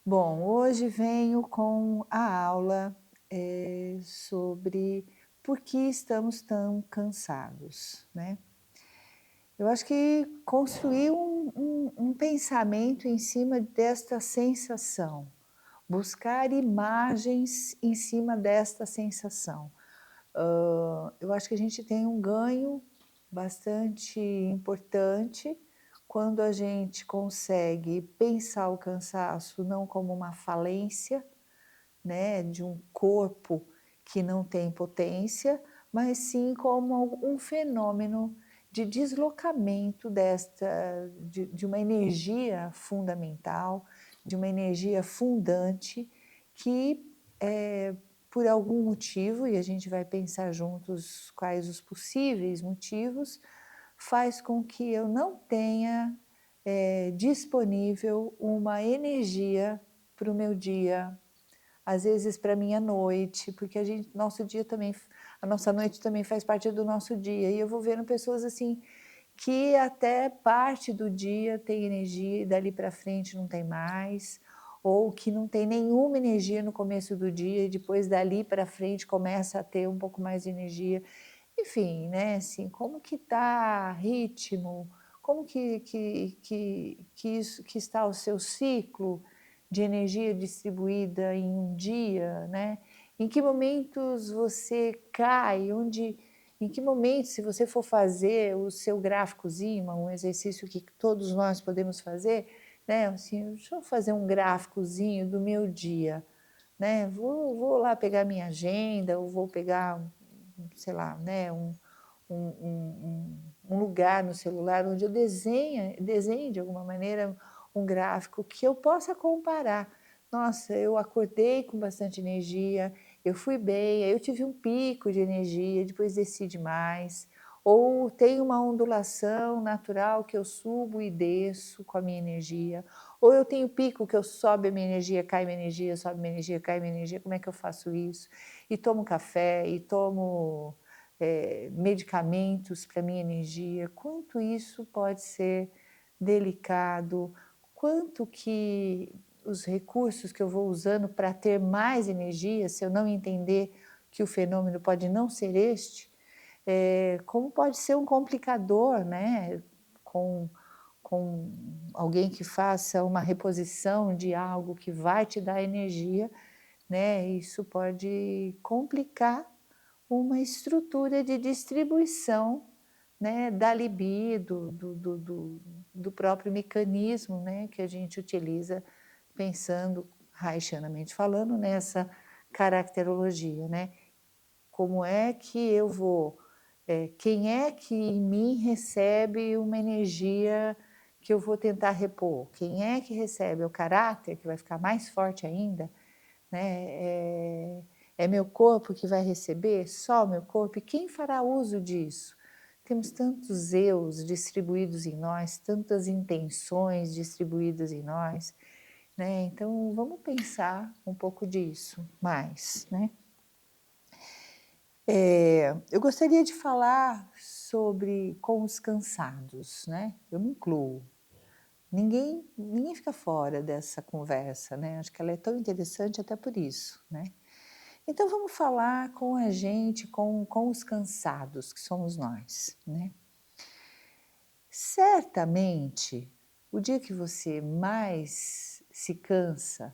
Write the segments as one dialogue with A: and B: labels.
A: Bom, hoje venho com a aula, sobre por que estamos tão cansados, né. Eu acho que construir um pensamento em cima desta sensação, buscar imagens em cima desta sensação. Eu acho que a gente tem um ganho bastante importante quando a gente consegue pensar o cansaço não como uma falência, né, de um corpo que não tem potência, mas sim como um fenômeno de deslocamento de uma energia fundamental, de uma energia fundante que, por algum motivo, e a gente vai pensar juntos quais os possíveis motivos, faz com que eu não tenha, disponível uma energia para o meu dia, às vezes para minha noite, porque nosso dia também a nossa noite também faz parte do nosso dia, e eu vou vendo pessoas, assim, que até parte do dia tem energia e dali para frente não tem mais, ou que não tem nenhuma energia no começo do dia e depois dali para frente começa a ter um pouco mais de energia. Enfim, né, assim, como que está ritmo, como que está o seu ciclo de energia distribuída em um dia, né? Em que momentos você cai, em que momento, se você for fazer o seu gráficozinho, um exercício que todos nós podemos fazer, né, assim: "Deixa eu fazer um gráficozinho do meu dia", né, vou lá pegar minha agenda ou vou pegar sei lá, né, um lugar no celular onde eu desenhe de alguma maneira um gráfico que eu possa comparar. Nossa, eu acordei com bastante energia, eu fui bem, aí eu tive um pico de energia, depois desci demais, ou tem uma ondulação natural que eu subo e desço com a minha energia, ou eu tenho pico que eu sobe a minha energia, cai minha energia, sobe minha energia, cai minha energia, como é que eu faço isso? E tomo café, e tomo, medicamentos para minha energia, quanto isso pode ser delicado, quanto que os recursos que eu vou usando para ter mais energia, se eu não entender que o fenômeno pode não ser este, como pode ser um complicador, né, com com alguém que faça uma reposição de algo que vai te dar energia, né, isso pode complicar uma estrutura de distribuição, né, da libido, do próprio mecanismo, né, que a gente utiliza pensando, haitianamente falando, nessa caracterologia, né. Como é que eu vou quem é que em mim recebe uma energia que eu vou tentar repor? Quem é que recebe? É o caráter, que vai ficar mais forte ainda? Né, é meu corpo que vai receber? Só o meu corpo? E quem fará uso disso? Temos tantos eus distribuídos em nós, tantas intenções distribuídas em nós, né, então vamos pensar um pouco disso mais, né. Eu gostaria de falar sobre com os cansados, né, eu me incluo. Ninguém fica fora dessa conversa, né, acho que ela é tão interessante até por isso, né. Então vamos falar com a gente, com os cansados, que somos nós, né. Certamente, o dia que você mais se cansa,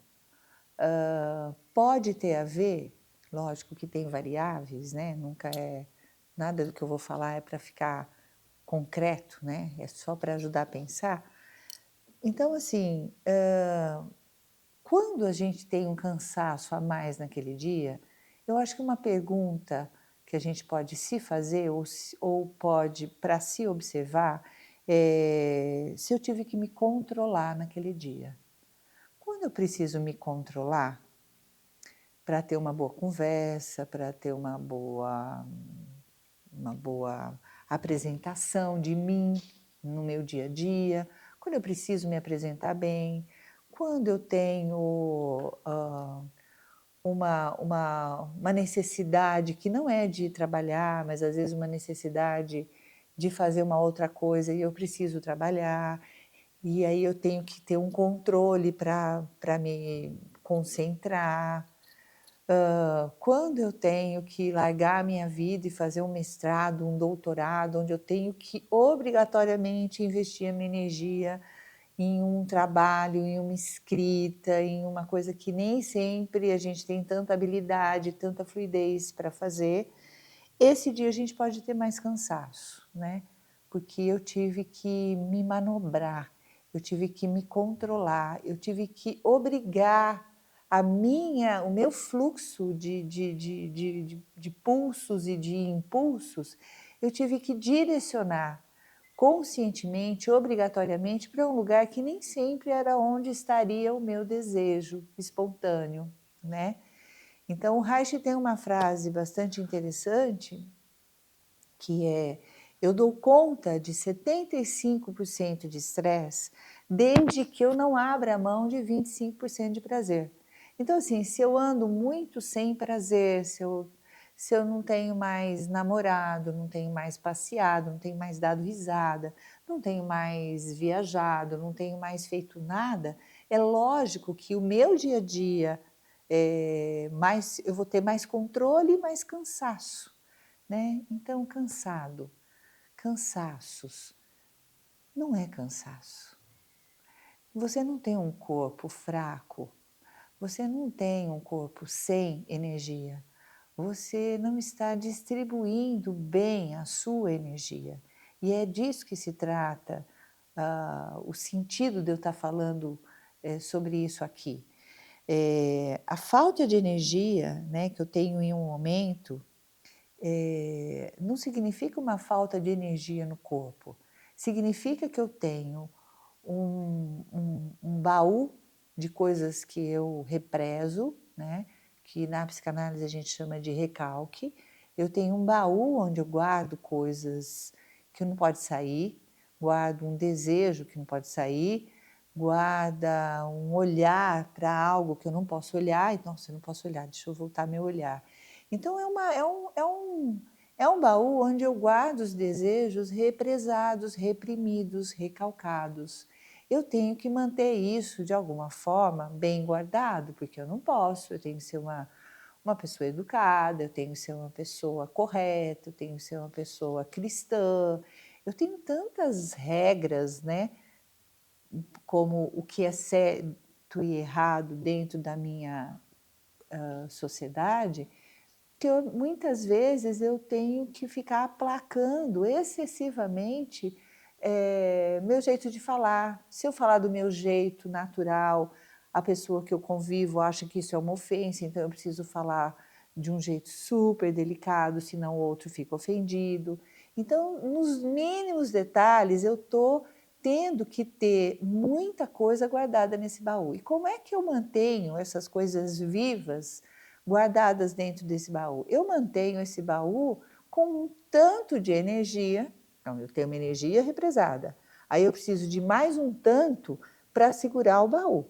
A: pode ter a ver, lógico que tem variáveis, né, nunca é nada do que eu vou falar é para ficar concreto, né, é só para ajudar a pensar. Então assim, quando a gente tem um cansaço a mais naquele dia, eu acho que uma pergunta que a gente pode se fazer ou pode para se observar, se eu tive que me controlar naquele dia. Quando eu preciso me controlar para ter uma boa conversa, para ter uma boa apresentação de mim no meu dia a dia, quando eu preciso me apresentar bem, quando eu tenho, uma necessidade que não é de trabalhar, mas às vezes uma necessidade de fazer uma outra coisa e eu preciso trabalhar. e aí eu tenho que ter um controle para me concentrar. Quando eu tenho que largar a minha vida e fazer um mestrado, um doutorado, onde eu tenho que obrigatoriamente investir a minha energia em um trabalho, em uma escrita, em uma coisa que nem sempre a gente tem tanta habilidade, tanta fluidez para fazer, esse dia a gente pode ter mais cansaço, né, porque eu tive que me manobrar, eu tive que me controlar, eu tive que obrigar o meu fluxo de pulsos e de impulsos, eu tive que direcionar conscientemente, obrigatoriamente, para um lugar que nem sempre era onde estaria o meu desejo espontâneo, né. Então o Reich tem uma frase bastante interessante, que é: "Eu dou conta de 75% de estresse, desde que eu não abra mão de 25% de prazer". Então, assim, se eu ando muito sem prazer, se eu não tenho mais namorado, não tenho mais passeado, não tenho mais dado risada, não tenho mais viajado, não tenho mais feito nada, é lógico que o meu dia a dia, mais eu vou ter mais controle e mais cansaço, né. Então cansado, cansaços, não é cansaço. Você não tem um corpo fraco, você não tem um corpo sem energia, você não está distribuindo bem a sua energia. E é disso que se trata, o sentido de eu estar falando, sobre isso aqui. A falta de energia, né, que eu tenho em um momento, não significa uma falta de energia no corpo, significa que eu tenho um baú de coisas que eu represo, né, que na psicanálise a gente chama de recalque. Eu tenho um baú onde eu guardo coisas que não pode sair, guardo um desejo que não pode sair, guarda um olhar para algo que eu não posso olhar, então se eu não posso olhar, deixa eu voltar meu olhar. Então é um baú onde eu guardo os desejos represados, reprimidos, recalcados. Eu tenho que manter isso de alguma forma bem guardado, porque eu não posso, eu tenho que ser uma pessoa educada, eu tenho que ser uma pessoa correta, eu tenho que ser uma pessoa cristã, eu tenho tantas regras, né, como o que é certo e errado dentro da minha, sociedade, que muitas vezes eu tenho que ficar aplacando excessivamente, meu jeito de falar. Se eu falar do meu jeito natural, a pessoa que eu convivo acha que isso é uma ofensa, então eu preciso falar de um jeito super delicado, senão o outro fica ofendido. Então, nos mínimos detalhes, eu estou tendo que ter muita coisa guardada nesse baú. E como é que eu mantenho essas coisas vivas guardadas dentro desse baú? Eu mantenho esse baú com um tanto de energia, então eu tenho uma energia represada, aí eu preciso de mais um tanto para segurar o baú.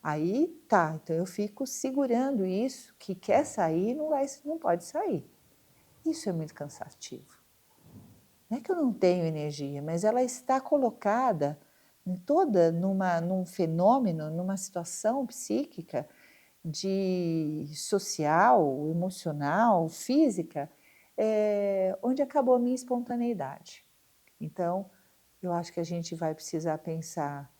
A: Aí tá, então eu fico segurando isso, que quer sair, não pode sair. Isso é muito cansativo. Não é que eu não tenho energia, mas ela está colocada em toda num fenômeno, numa situação psíquica de social, emocional, física, onde acabou a minha espontaneidade. Então, eu acho que a gente vai precisar pensar,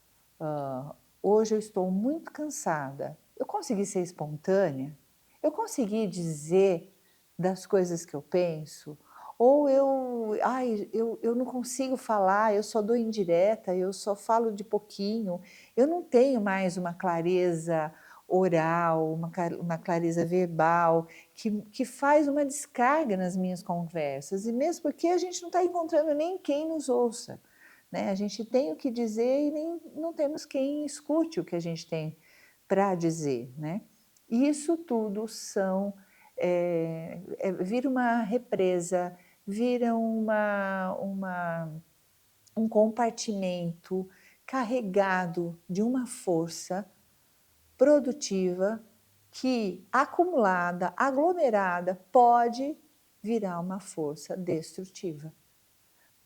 A: hoje eu estou muito cansada, eu consegui ser espontânea? Eu consegui dizer das coisas que eu penso? Ou eu não consigo falar, eu só dou indireta, eu só falo de pouquinho, eu não tenho mais uma clareza oral, uma clareza verbal, que faz uma descarga nas minhas conversas, e mesmo porque a gente não está encontrando nem quem nos ouça, né, a gente tem o que dizer e nem não temos quem escute o que a gente tem para dizer, né. E isso tudo vira uma represa, vira um compartimento carregado de uma força produtiva que, acumulada, aglomerada, pode virar uma força destrutiva.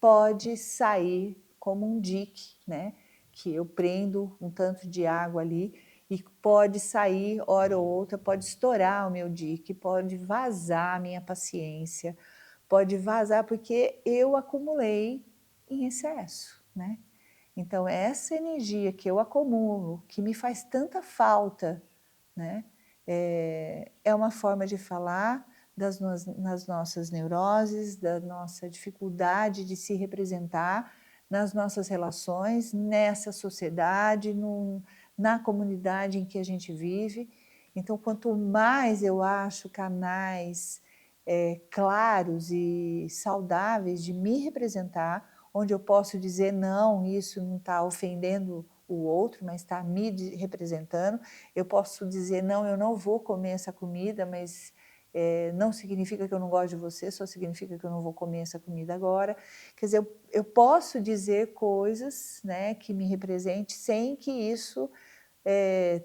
A: Pode sair como um dique, né, que eu prendo um tanto de água ali e pode sair hora ou outra, pode estourar o meu dique, pode vazar a minha paciência, pode vazar porque eu acumulei em excesso, né. Então essa energia que eu acumulo, que me faz tanta falta, né, é uma forma de falar nas nossas neuroses, da nossa dificuldade de se representar nas nossas relações, nessa sociedade, na comunidade em que a gente vive. Então, quanto mais eu acho canais claros e saudáveis de me representar, onde eu posso dizer não, isso não está ofendendo o outro, mas está representando. Eu posso dizer não, eu não vou comer essa comida, mas não significa que eu não gosto de você, só significa que eu não vou comer essa comida agora. Quer dizer, eu posso dizer coisas, né, que me representem sem que isso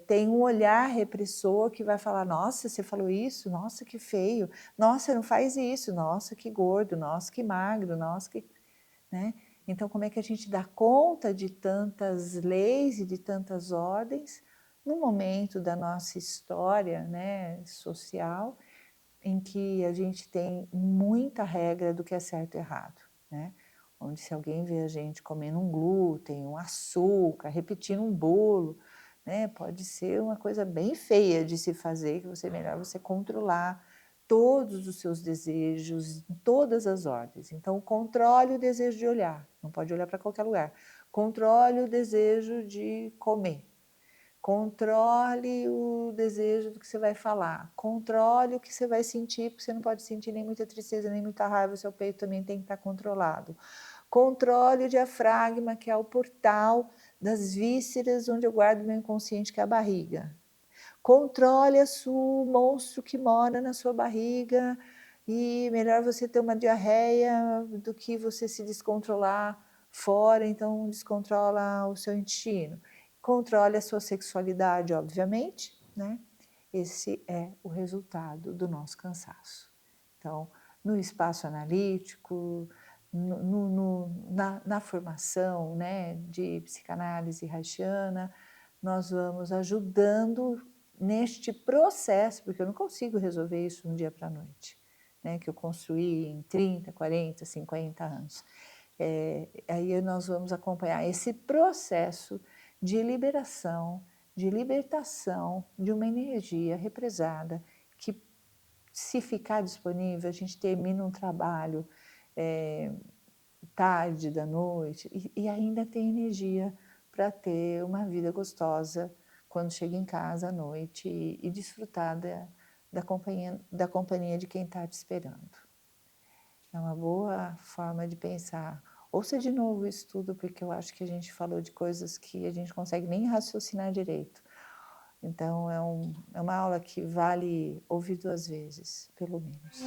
A: tenha um olhar repressor que vai falar: nossa, você falou isso? Nossa, que feio. Nossa, não faz isso. Nossa, que gordo. Nossa, que magro. Nossa, que... Né? Então, como é que a gente dá conta de tantas leis e de tantas ordens num momento da nossa história, né, social, em que a gente tem muita regra do que é certo e errado, né? Onde se alguém vê a gente comendo um glúten, um açúcar, repetindo um bolo, né, pode ser uma coisa bem feia de se fazer, que você melhor você controlar todos os seus desejos, em todas as ordens. Então, controle o desejo de olhar, não pode olhar para qualquer lugar. Controle o desejo de comer. Controle o desejo do que você vai falar, controle o que você vai sentir, porque você não pode sentir nem muita tristeza, nem muita raiva, o seu peito também tem que estar controlado. Controle o diafragma, que é o portal das vísceras, onde eu guardo meu inconsciente, que é a barriga. Controle o monstro que mora na sua barriga, e melhor você ter uma diarreia do que você se descontrolar fora, então descontrola o seu intestino. Controle a sua sexualidade, obviamente, né? Esse é o resultado do nosso cansaço. Então, no espaço analítico, na formação, né, de psicanálise haitiana, nós vamos ajudando neste processo, porque eu não consigo resolver isso de um dia para a noite, né, que eu construí em 30, 40, 50 anos. Aí nós vamos acompanhar esse processo de liberação, de libertação de uma energia represada que, se ficar disponível, a gente termina um trabalho tarde da noite e ainda tem energia para ter uma vida gostosa quando chega em casa à noite e desfrutar da companhia de quem está te esperando. É uma boa forma de pensar. Ouça de novo isso tudo, porque eu acho que a gente falou de coisas que a gente consegue nem raciocinar direito. Então, é uma aula que vale ouvir 2 vezes, pelo menos.